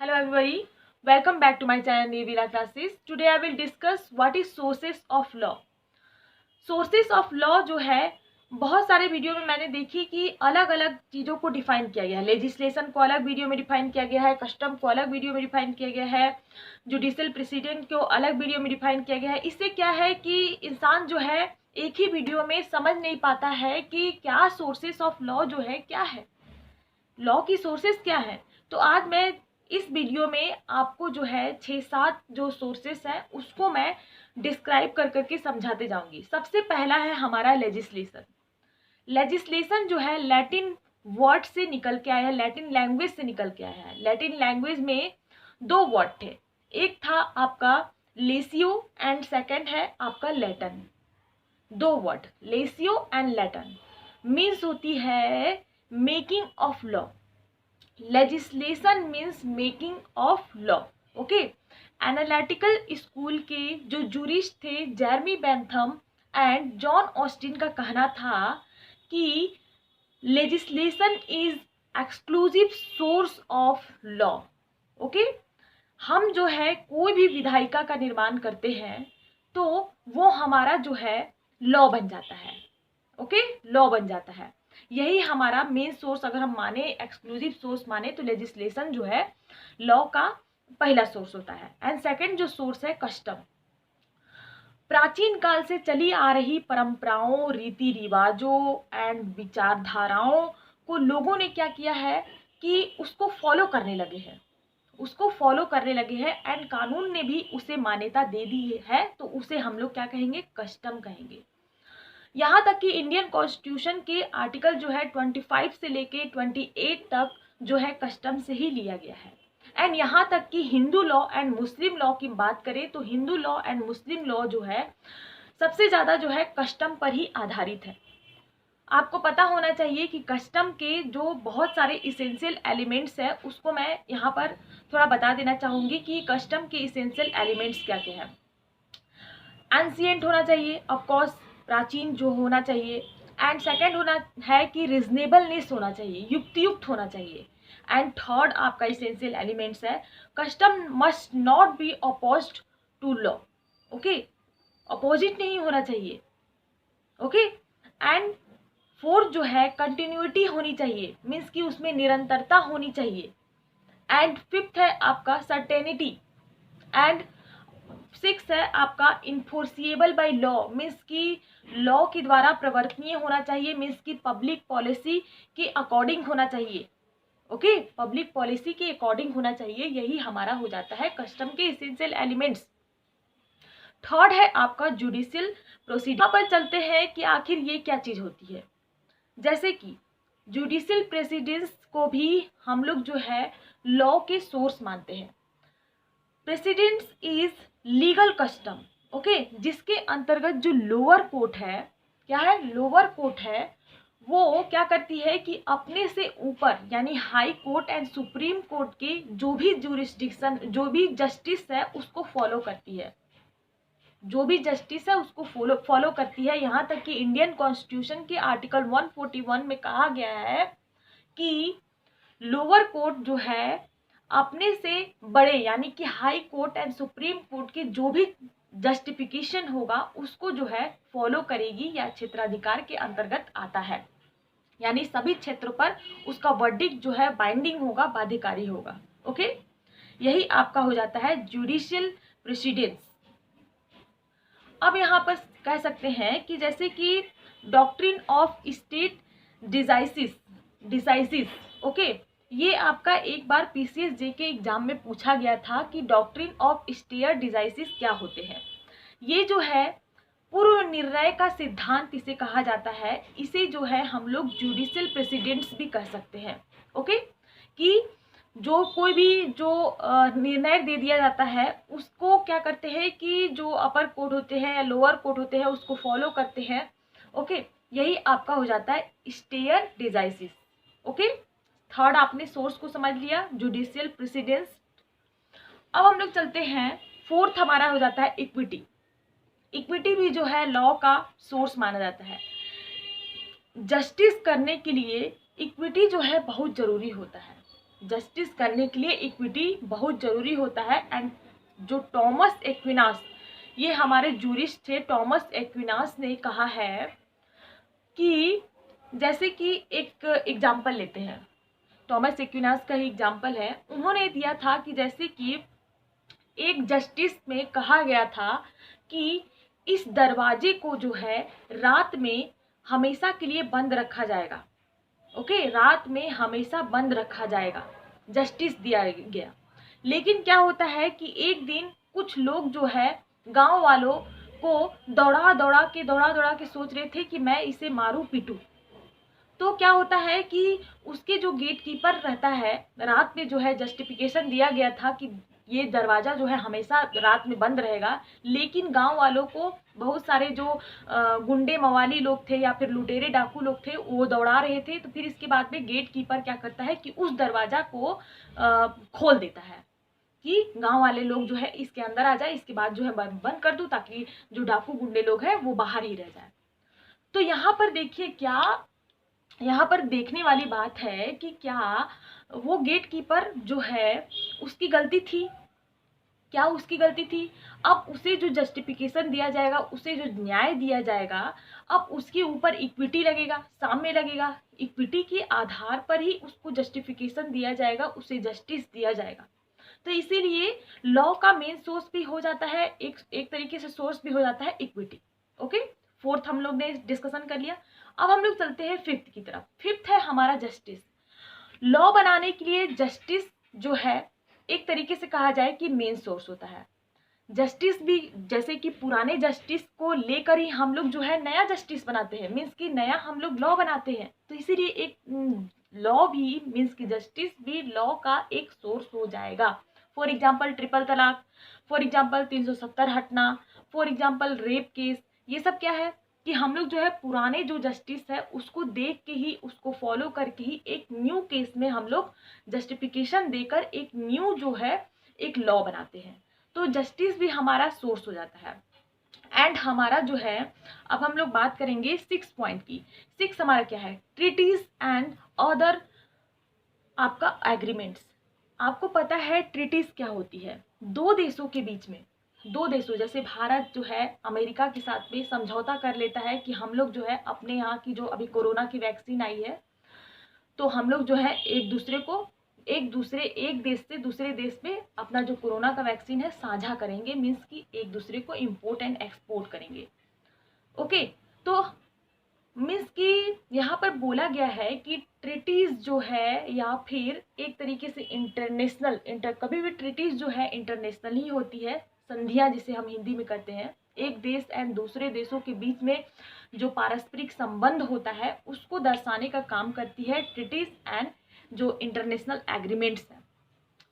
Hello everybody, welcome back to my channel Nirvila Classes. Today I will discuss what is sources of law. Sources of law जो है बहुत सारे video में मैंने देखी कि अलग अलग चीज़ों को डिफाइन किया गया है। लेजिस्लेशन को अलग वीडियो में डिफाइन किया गया है, कस्टम को अलग वीडियो में डिफाइन किया गया है, जुडिशियल प्रेसिडेंट को अलग वीडियो में डिफाइन किया गया है। इससे क्या है कि इंसान जो है एक ही वीडियो में समझ नहीं पाता है कि क्या सोर्सेस ऑफ लॉ जो है क्या है, लॉ की सोर्सेस क्या है। तो आज मैं इस वीडियो में आपको जो है 6-7 जो सोर्सेस हैं उसको मैं डिस्क्राइब कर करके समझाते जाऊंगी। सबसे पहला है हमारा लेजिस्लेशन। लेजिस्लेशन जो है लैटिन वर्ड से निकल के आया है, लैटिन लैंग्वेज से निकल के आया है। लैटिन लैंग्वेज में 2 वर्ड थे, एक था आपका लेसियो एंड सेकंड है आपका लैटन। 2 वर्ड लेसियो एंड लैटन मीन्स होती है making of law. Legislation means making of law. Okay, analytical school के जो जूरिस्ट थे Jeremy Bentham and John Austin का कहना था कि legislation is exclusive source of law. Okay, हम जो है कोई भी विधायिका का निर्माण करते हैं तो वो हमारा जो है लॉ बन जाता है। ओके, लॉ बन जाता है। यही हमारा मेन सोर्स अगर हम माने, एक्सक्लूसिव सोर्स माने तो लेजिस्लेशन जो है लॉ का पहला सोर्स होता है। एंड सेकंड जो सोर्स है कस्टम। प्राचीन काल से चली आ रही परंपराओं, रीति रिवाजों एंड विचारधाराओं को लोगों ने क्या किया है कि उसको फॉलो करने लगे हैं, एंड कानून ने भी उसे मान्यता दे दी है, तो उसे हम लोग क्या कहेंगे, कस्टम कहेंगे। यहाँ तक कि इंडियन कॉन्स्टिट्यूशन के आर्टिकल जो है 25 से लेके 28 तक जो है कस्टम से ही लिया गया है। एंड यहाँ तक कि Hindu law and Muslim law की बात करें तो Hindu law and Muslim law जो है सबसे ज़्यादा जो है कस्टम पर ही आधारित है। आपको पता होना चाहिए कि कस्टम के जो बहुत सारे इसेंशियल एलिमेंट्स हैं उसको मैं यहाँ पर थोड़ा बता देना चाहूँगी कि कस्टम के इसेंशियल एलिमेंट्स क्या क्या हैं। एंशिएंट होना चाहिए, ऑफकोर्स प्राचीन जो होना चाहिए। एंड सेकंड होना है कि रिजनेबलनेस होना चाहिए, युक्तियुक्त होना चाहिए। एंड थर्ड आपका इसेंशियल एलिमेंट्स है custom must not be opposed to law. Okay, opposite नहीं होना चाहिए। ओके, एंड फोर्थ जो है कंटिन्यूटी होनी चाहिए, मीन्स कि उसमें निरंतरता होनी चाहिए। एंड फिफ्थ है आपका सर्टेनिटी। एंड 6 है आपका इन्फोर्सिएबल बाय लॉ, मीन्स कि लॉ के द्वारा प्रवर्तनीय होना चाहिए, मीन्स कि पब्लिक पॉलिसी के अकॉर्डिंग होना चाहिए। ओके, पब्लिक पॉलिसी के अकॉर्डिंग होना चाहिए। यही हमारा हो जाता है कस्टम के इसेंशियल एलिमेंट्स। थर्ड है आपका जुडिशियल प्रोसीडिंग। यहाँ पर चलते हैं कि आखिर ये क्या चीज होती है। जैसे कि जुडिशियल प्रेसिडेंस को भी हम लोग जो है लॉ के सोर्स मानते हैं। Precedence is legal custom. Okay, जिसके अंतर्गत जो लोअर कोर्ट है, क्या है, लोअर कोर्ट है, वो क्या करती है कि अपने से ऊपर यानी high court and supreme court के जो भी जुरिस्डिक्शन, जो भी जस्टिस है उसको फॉलो करती है, फॉलो करती है। यहाँ तक कि इंडियन कॉन्स्टिट्यूशन के आर्टिकल 141 में कहा गया है कि लोअर कोर्ट जो है अपने से बड़े यानी कि high court and supreme court के जो भी जस्टिफिकेशन होगा उसको जो है फॉलो करेगी या क्षेत्राधिकार के अंतर्गत आता है, यानी सभी क्षेत्रों पर उसका वर्डिक्ट जो है बाइंडिंग होगा, बाध्यकारी होगा। ओके, यही आपका हो जाता है जुडिशियल प्रेसिडेंस। अब यहाँ पर कह सकते हैं कि जैसे कि doctrine of state decisis. Okay, ये आपका एक बार पीसीएस जे के एग्जाम में पूछा गया था कि डॉक्ट्रिन ऑफ स्टेट डिसाइसिस क्या होते हैं। ये जो है पूर्व निर्णय का सिद्धांत इसे कहा जाता है। इसे जो है हम लोग जुडिशियल प्रेसिडेंट्स भी कह सकते हैं। ओके, कि जो कोई भी जो निर्णय दे दिया जाता है उसको क्या करते हैं कि जो अपर कोर्ट होते हैं या लोअर कोर्ट होते हैं उसको फॉलो करते हैं। ओके, यही आपका हो जाता है स्टेयर डिसाइसिस। ओके, थर्ड आपने सोर्स को समझ लिया, जुडिशियल प्रेसिडेंस। अब हम लोग चलते हैं, फोर्थ हमारा हो जाता है इक्विटी। इक्विटी भी जो है लॉ का सोर्स माना जाता है। जस्टिस करने के लिए इक्विटी जो है बहुत जरूरी होता है। जस्टिस करने के लिए इक्विटी बहुत ज़रूरी होता है। एंड जो टॉमस एक्विनास, ये हमारे जूरिस्ट थे, टॉमस एक्विनास ने कहा है कि जैसे कि एक एग्जाम्पल लेते हैं, टॉमस एक्विनास का ही एग्जाम्पल है, उन्होंने दिया था कि जैसे कि एक जस्टिस में कहा गया था कि इस दरवाजे को जो है रात में हमेशा के लिए बंद रखा जाएगा। ओके, रात में हमेशा बंद रखा जाएगा, जस्टिस दिया गया। लेकिन क्या होता है कि एक दिन कुछ लोग जो है गांव वालों को दौड़ा दौड़ा के सोच रहे थे कि मैं इसे मारूं पीटूं। तो क्या होता है कि उसके जो गेट कीपर रहता है, रात में जो है जस्टिफिकेशन दिया गया था कि ये दरवाज़ा जो है हमेशा रात में बंद रहेगा, लेकिन गांव वालों को बहुत सारे जो गुंडे मवाली लोग थे या फिर लुटेरे डाकू लोग थे वो दौड़ा रहे थे। तो फिर इसके बाद में गेट कीपर क्या करता है कि उस दरवाज़ा को खोल देता है कि गांव वाले लोग जो है इसके अंदर आ जाए, इसके बाद जो है बंद कर दूं ताकि जो डाकू गुंडे लोग हैं वो बाहर ही रह जाए। तो यहाँ पर देखिए, क्या यहाँ पर देखने वाली बात है कि क्या वो गेट कीपर जो है उसकी गलती थी? क्या उसकी गलती थी? अब उसे जो जस्टिफिकेशन दिया जाएगा, उसे जो न्याय दिया जाएगा, अब उसके ऊपर इक्विटी लगेगा, साम्य लगेगा, इक्विटी के आधार पर ही उसको जस्टिफिकेशन दिया जाएगा, उसे जस्टिस दिया जाएगा। तो इसीलिए लॉ का मेन सोर्स भी हो जाता है, एक तरीके से सोर्स भी हो जाता है इक्विटी। ओके, फोर्थ हम लोग ने डिस्कशन कर लिया। अब हम लोग चलते हैं फिफ्थ की तरफ। फिफ्थ है हमारा जस्टिस। लॉ बनाने के लिए जस्टिस जो है एक तरीके से कहा जाए कि मेन सोर्स होता है। जस्टिस भी जैसे कि पुराने जस्टिस को लेकर ही हम लोग जो है नया जस्टिस बनाते हैं, मीन्स कि नया हम लोग लॉ बनाते हैं। तो इसीलिए एक लॉ भी मीन्स कि जस्टिस भी लॉ का एक सोर्स हो जाएगा। फॉर एग्जाम्पल ट्रिपल तलाक, फॉर एग्जाम्पल 370 हटना, फॉर एग्जाम्पल रेप केस, ये सब क्या है कि हम लोग जो है पुराने जो जस्टिस है उसको देख के ही, उसको फॉलो करके ही एक न्यू केस में हम लोग जस्टिफिकेशन देकर एक न्यू जो है एक लॉ बनाते हैं। तो जस्टिस भी हमारा सोर्स हो जाता है। एंड हमारा जो है, अब हम लोग बात करेंगे 6 पॉइंट की। 6 हमारा क्या है? ट्रीटीज एंड अदर आपका एग्रीमेंट्स। आपको पता है ट्रीटीज क्या होती है? दो देशों के बीच में, दो देशों जैसे भारत जो है अमेरिका के साथ में समझौता कर लेता है कि हम लोग जो है अपने यहाँ की जो अभी कोरोना की वैक्सीन आई है, तो हम लोग जो है एक देश से दूसरे देश में अपना जो कोरोना का वैक्सीन है साझा करेंगे, मीन्स कि एक दूसरे को इम्पोर्ट एंड एक्सपोर्ट करेंगे। ओके, तो मीन्स कि यहाँ पर बोला गया है कि ट्रीटीज जो है या फिर एक तरीके से कभी भी ट्रीटीज जो है इंटरनेशनल ही होती है, संधियां जिसे हम हिंदी में कहते हैं। एक देश एंड दूसरे देशों के बीच में जो पारस्परिक संबंध होता है उसको दर्शाने का काम करती है ट्रीटीज एंड जो इंटरनेशनल एग्रीमेंट्स हैं।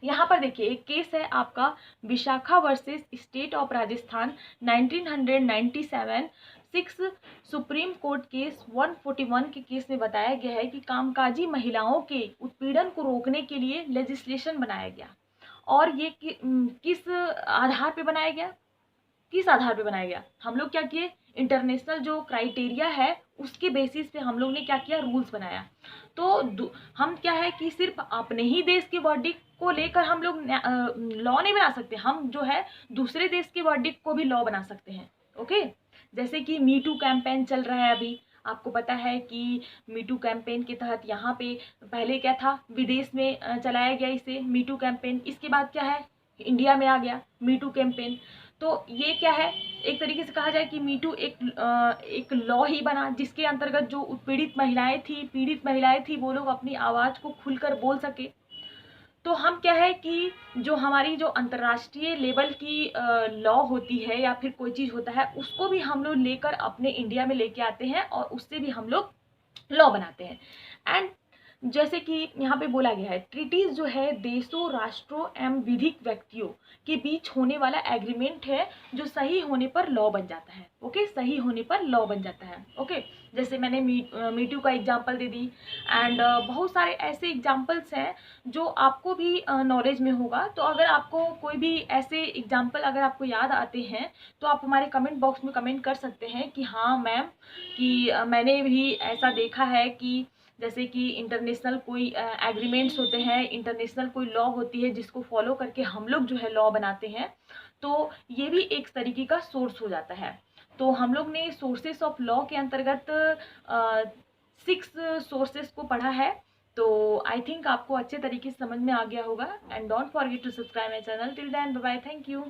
यहाँ पर देखिए एक केस है आपका Vishakha versus state of Rajasthan 1997 6 supreme court case 141 के केस में बताया गया है कि कामकाजी महिलाओं के उत्पीड़न को रोकने के लिए लेजिस्लेशन बनाया गया। और ये किस आधार पे बनाया गया? किस आधार पे बनाया गया? हम लोग क्या किए, इंटरनेशनल जो क्राइटेरिया है उसके बेसिस पे हम लोग ने क्या किया, रूल्स बनाया। तो हम क्या है कि सिर्फ अपने ही देश के वर्डिक्ट को लेकर हम लोग लॉ नहीं बना सकते, हम जो है दूसरे देश के वर्डिक्ट को भी लॉ बना सकते हैं। ओके, जैसे कि मी टू कैंपेन चल रहा है अभी, आपको पता है कि मी टू कैंपेन के तहत यहाँ पे पहले क्या था, विदेश में चलाया गया इसे मी टू कैंपेन, इसके बाद क्या है इंडिया में आ गया मी टू कैंपेन। तो ये क्या है, एक तरीके से कहा जाए कि मी टू एक लॉ ही बना जिसके अंतर्गत जो पीड़ित महिलाएं थी वो लोग अपनी आवाज़ को खुलकर बोल सके। तो हम क्या है कि जो हमारी जो अंतर्राष्ट्रीय लेवल की लॉ होती है या फिर कोई चीज़ होता है उसको भी हम लोग लेकर अपने इंडिया में लेके आते हैं और उससे भी हम लोग लॉ बनाते हैं। एंड जैसे कि यहाँ पे बोला गया है ट्रीटीज जो है देशों, राष्ट्रों एवं विधिक व्यक्तियों के बीच होने वाला एग्रीमेंट है जो सही होने पर लॉ बन जाता है। ओके, सही होने पर लॉ बन जाता है। ओके, जैसे मैंने मीटू का एग्जांपल दे दी। एंड बहुत सारे ऐसे एग्जांपल्स हैं जो आपको भी नॉलेज में होगा। तो अगर आपको कोई भी ऐसे एग्जांपल अगर आपको याद आते हैं तो आप हमारे कमेंट बॉक्स में कमेंट कर सकते हैं कि हाँ मैम, कि मैंने भी ऐसा देखा है कि जैसे कि इंटरनेशनल कोई एग्रीमेंट्स होते हैं, इंटरनेशनल कोई लॉ होती है जिसको फॉलो करके हम लोग जो है लॉ बनाते हैं, तो ये भी एक तरीके का सोर्स हो जाता है। तो हम लोग ने सोर्सेस ऑफ लॉ के अंतर्गत 6 सोर्सेस को पढ़ा है। तो आई थिंक आपको अच्छे तरीके से समझ में आ गया होगा। And don't forget to subscribe my channel. Till then bye bye, thank you.